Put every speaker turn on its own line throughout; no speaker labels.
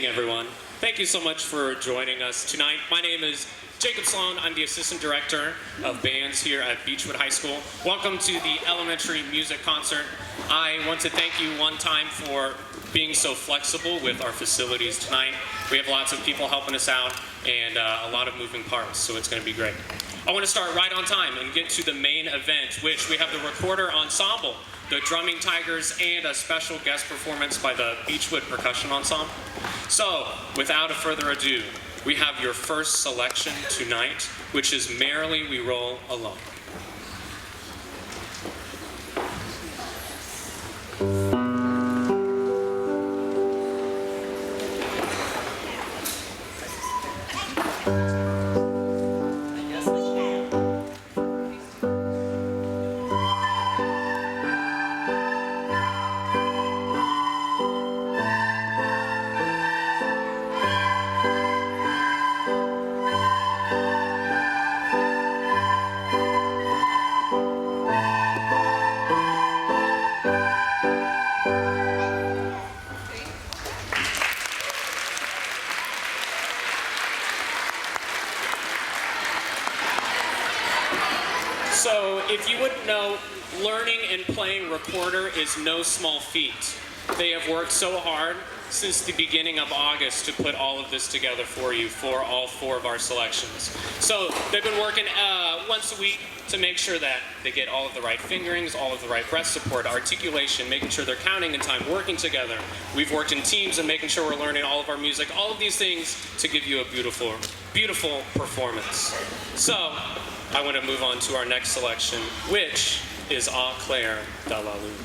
everyone. Thank you so much for joining us tonight. My name is Jacob Sloan. I'm the Assistant Director of Bands here at Beechwood High School. Welcome to the elementary music concert. I want to thank you one time for being so flexible with our facilities tonight. We have lots of people helping us out and a lot of moving parts, so it's going to be great. I want to start right on time and get to the main event, which we have the Recorder Ensemble, the Drumming Tigers, and a special guest performance by the Beechwood Percussion Ensemble. So, without further ado, we have your first selection tonight, which is Merrily We Roll Along. So, if you wouldn't know, learning and playing recorder is no small feat. They have worked so hard since the beginning of August to put all of this together for you for all 4 of our selections. So, they've been working once a week to make sure that they get all of the right fingerings, all of the right breath support, articulation, making sure they're counting in time, working together. We've worked in teams and making sure we're learning all of our music, all of these things to give you a beautiful, beautiful performance. So, I want to move on to our next selection, which is Au Clair de la Lune.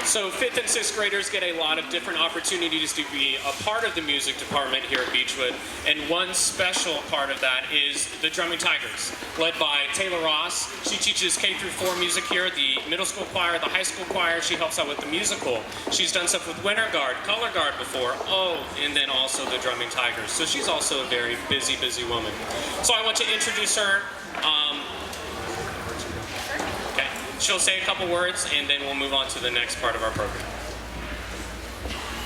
So 5th and 6th graders get a lot of different opportunities to be a part of the music department here at Beechwood, and one special part of that is the Drumming Tigers, led by Taylor Ross. She teaches K-4 music here, the middle school choir, the high school choir. She helps out with the musical. She's done stuff with Winter Guard, Color Guard before, and then also the Drumming Tigers. So she's also a very busy, busy woman. So I want to introduce her. She'll say a couple words, and then we'll move on to the next part of our program.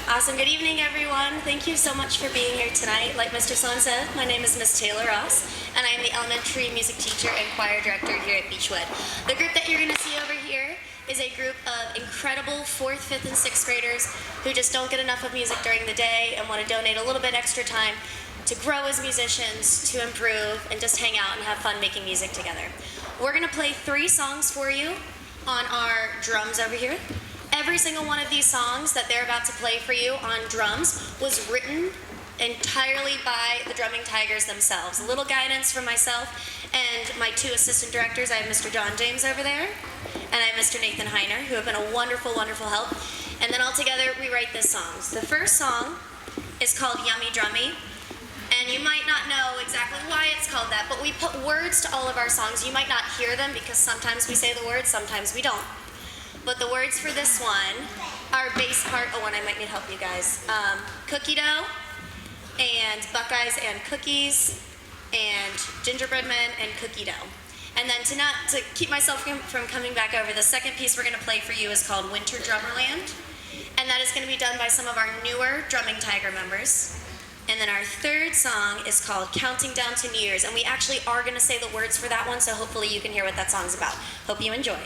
Awesome. Good evening, everyone. Thank you so much for being here tonight. Like Mr. Sloan said, my name is Miss Taylor Ross, and I am the elementary music teacher and choir director here at Beechwood. The group that you're going to see over here is a group of incredible 4th, 5th, and 6th graders who just don't get enough of music during the day and want to donate a little bit extra time to grow as musicians, to improve, and just hang out and have fun making music together. We're going to play 3 songs for you on our drums over here. Every single one of these songs that they're about to play for you on drums was written entirely by the Drumming Tigers themselves. A little guidance from myself and my 2 assistant directors. I have Mr. John James over there, and I have Mr. Nathan Heiner, who have been a wonderful, wonderful help. And then all together, we write this song. The first song is called Yummy Drummy. And you might not know exactly why it's called that, but we put words to all of our songs. You might not hear them because sometimes we say the words, sometimes we don't. But the words for this one are bass part. Oh, and I might need help, you guys. Cookie dough, and Buckeyes and cookies, and gingerbread men and cookie dough. And then to keep myself from coming back over, the second piece we're going to play for you is called Winter Drummerland. And that is going to be done by some of our newer Drumming Tiger members. And then our third song is called Counting Down to New Year's. And we actually are going to say the words for that one, so hopefully you can hear what that song's about. Hope you enjoy.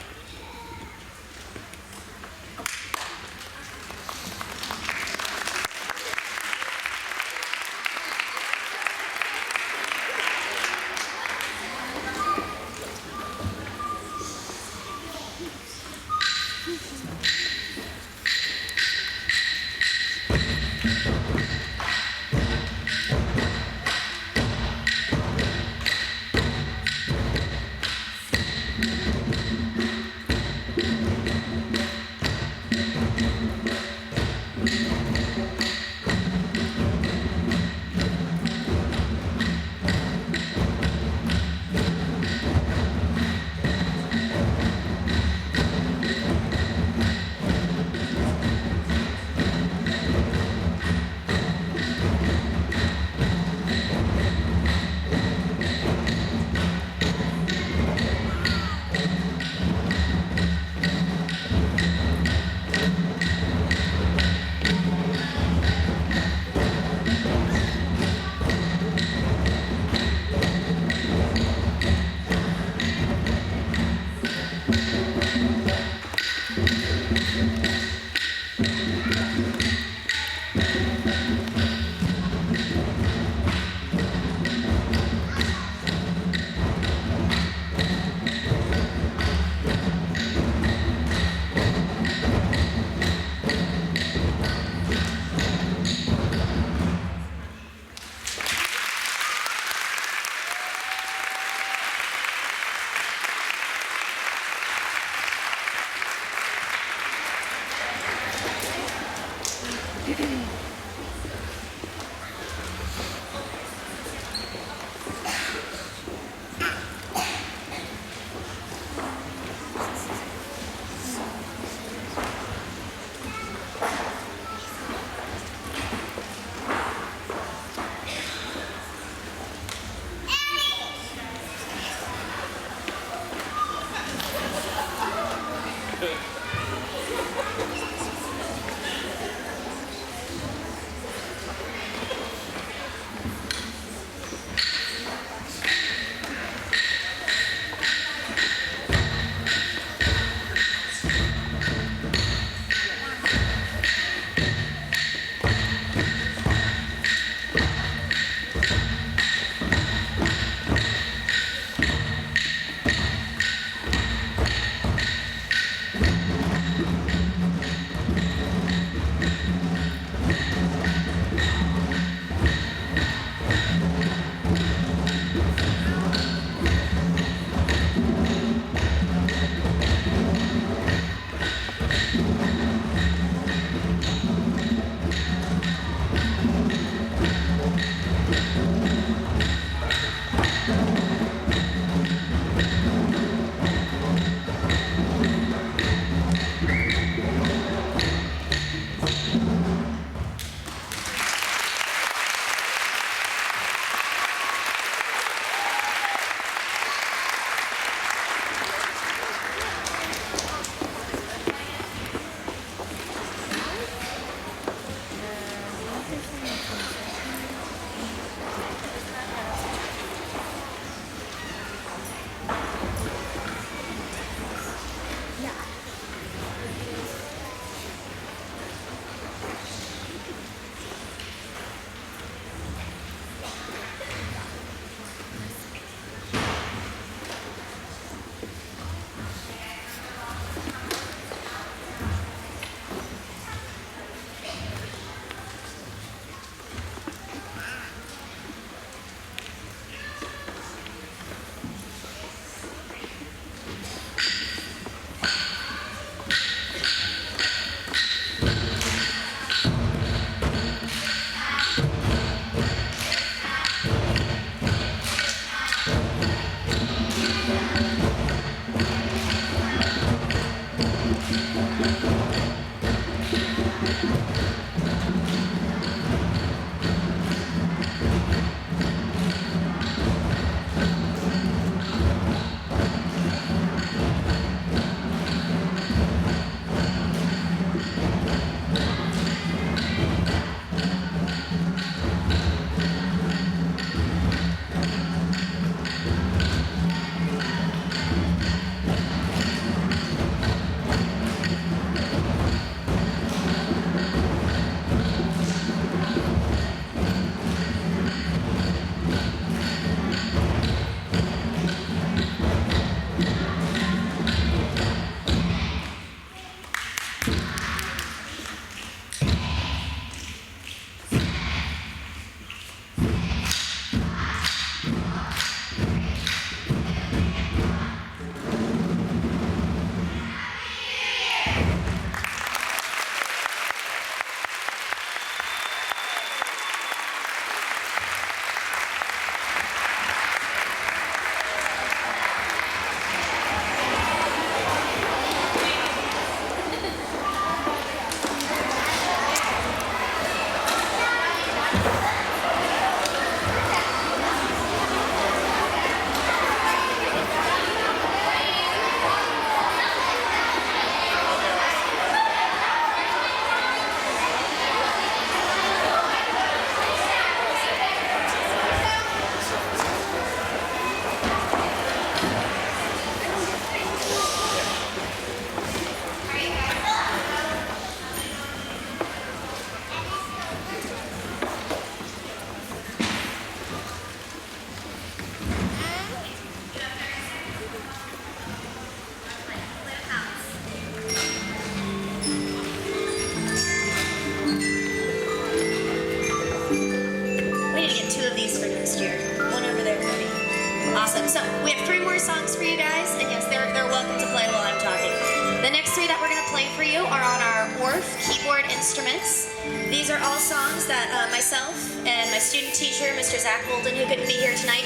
Awesome. So we have 3 more songs for you guys, and yes, they're welcome to play while I'm talking. The next 3 that we're going to play for you are on our Orff keyboard instruments. These are all songs that myself and my student teacher, Mr. Zach Holden, who couldn't be here tonight,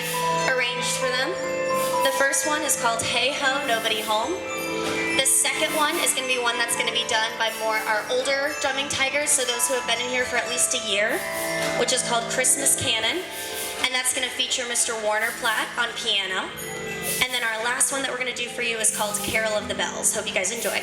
arranged for them. The first one is called Hey Ho, Nobody Home. The second one is going to be one that's going to be done by more our older drumming tigers, so those who have been in here for at least a year, which is called Christmas Canon. And that's going to feature Mr. Warner Platt on piano. And then our last one that we're going to do for you is called Carol of the Bells. Hope you guys enjoy.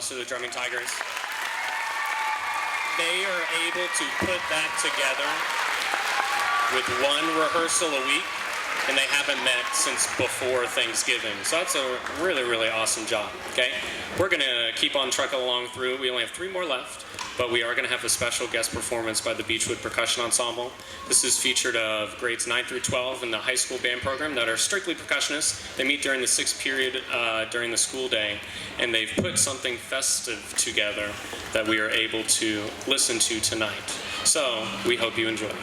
to the Drumming Tigers. They are able to put that together with one rehearsal a week, and they haven't met since before Thanksgiving. So that's a really, really awesome job, okay? We're gonna keep on trucking along through. We only have 3 more left, but we are gonna have a special guest performance by the Beechwood Percussion Ensemble. This is featured of grades 9 through 12 in the high school band program that are strictly percussionists. They meet during the 6th period during the school day, and they've put something festive together that we are able to listen to tonight. So we hope you enjoy.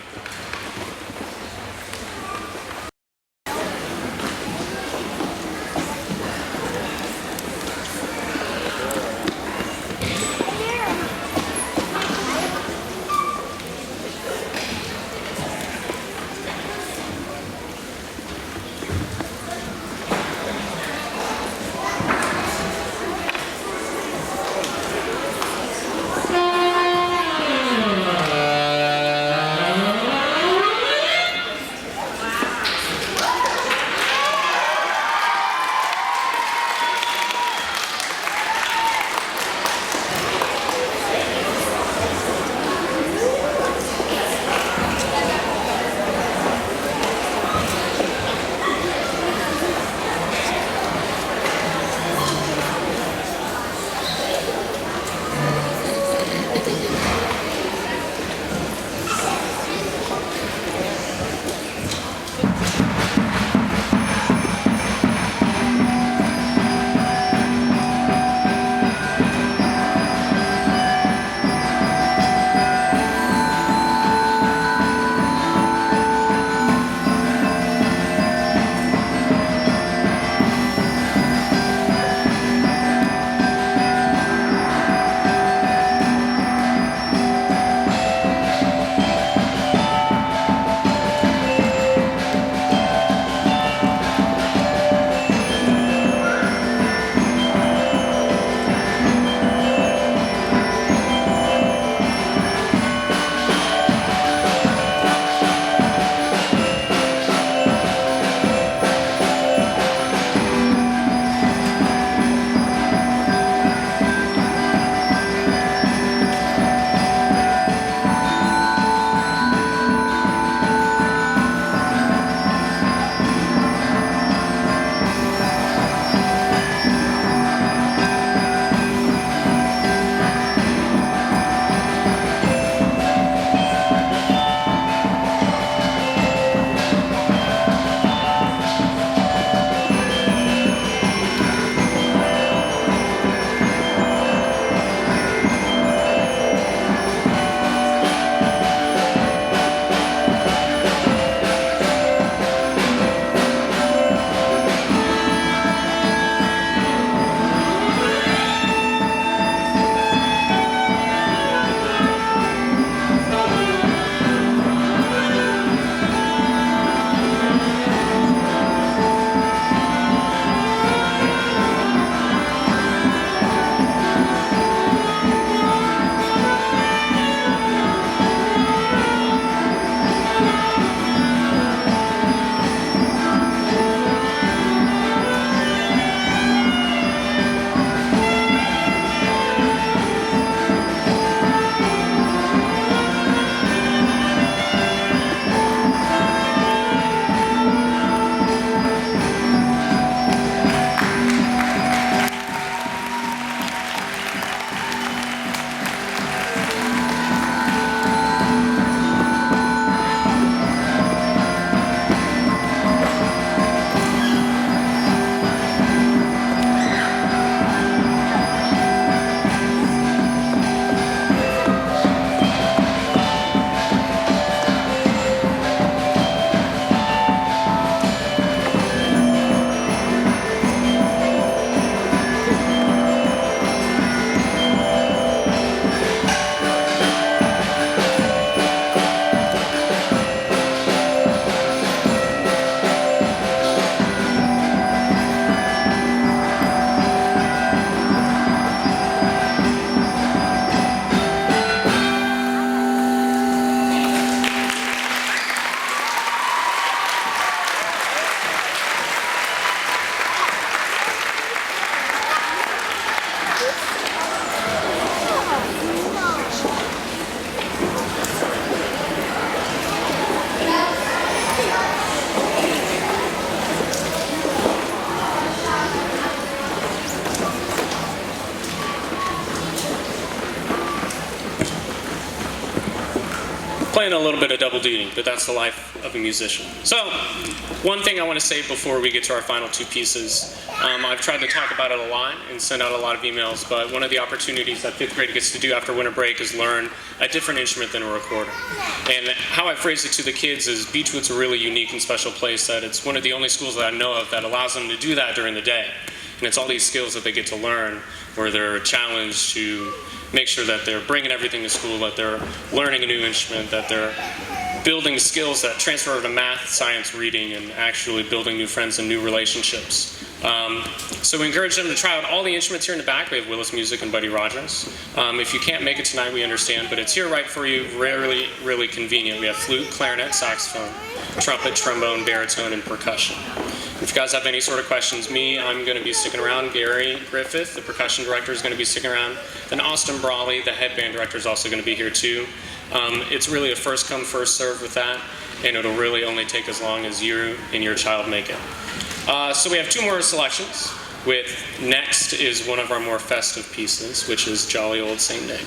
playing a little bit of double duty, but that's the life of a musician. So, one thing I want to say before we get to our final two pieces, I've tried to talk about it a lot and send out a lot of emails, but one of the opportunities that 5th grade gets to do after winter break is learn a different instrument than a recorder. And how I phrase it to the kids is Beechwood's a really unique and special place, that it's one of the only schools that I know of that allows them to do that during the day. And it's all these skills that they get to learn where they're challenged to make sure that they're bringing everything to school, that they're learning a new instrument, that they're building skills that transfer over to math, science, reading, and actually building new friends and new relationships. So we encourage them to try out all the instruments here in the back. We have Willis Music and Buddy Rogers. If you can't make it tonight, we understand, but it's here right for you, really convenient. We have flute, clarinet, saxophone, trumpet, trombone, baritone, and percussion. If you guys have any sort of questions, I'm going to be sticking around. Gary Griffith, the percussion director, is going to be sticking around. Then Austin Brawley, the head band director, is also going to be here too. It's really a first come, first serve with that, and it'll really only take as long as you and your child make it. So we have two more selections. Next is one of our more festive pieces, which is Jolly Old St. Nick.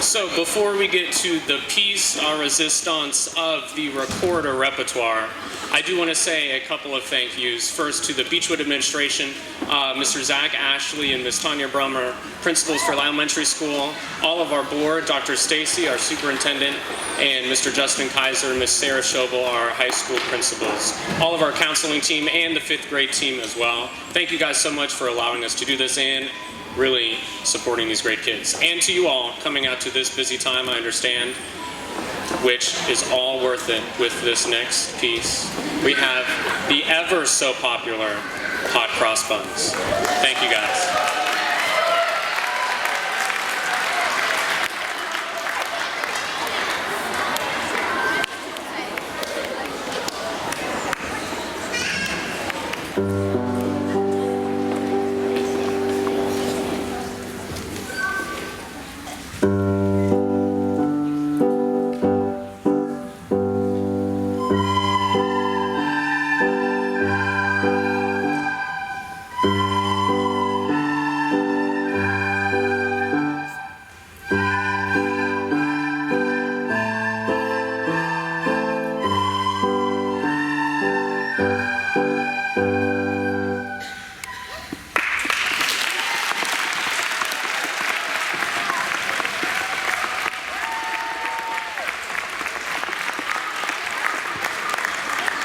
So before we get to the piece à resistance of the recorder repertoire, I do want to say a couple of thank yous. First to the Beechwood administration, Mr. Zach Ashley and Ms. Tanya Brummer, principals for the elementary school, all of our board, Dr. Stacy, our superintendent, and Mr. Justin Kaiser, Ms. Sarah Schobel, our high school principals, all of our counseling team, and the 5th grade team as well. Thank you guys so much for allowing us to do this and really supporting these great kids. And to you all coming out to this busy time, I understand, which is all worth it with this next piece. We have the ever so popular hot cross buns. Thank you guys.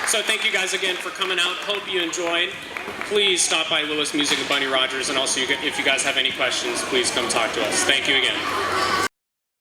So thank you guys again for coming out. Hope you enjoyed. Please stop by Willis Music and Buddy Rogers, and also if you guys have any questions, please come talk to us. Thank you again.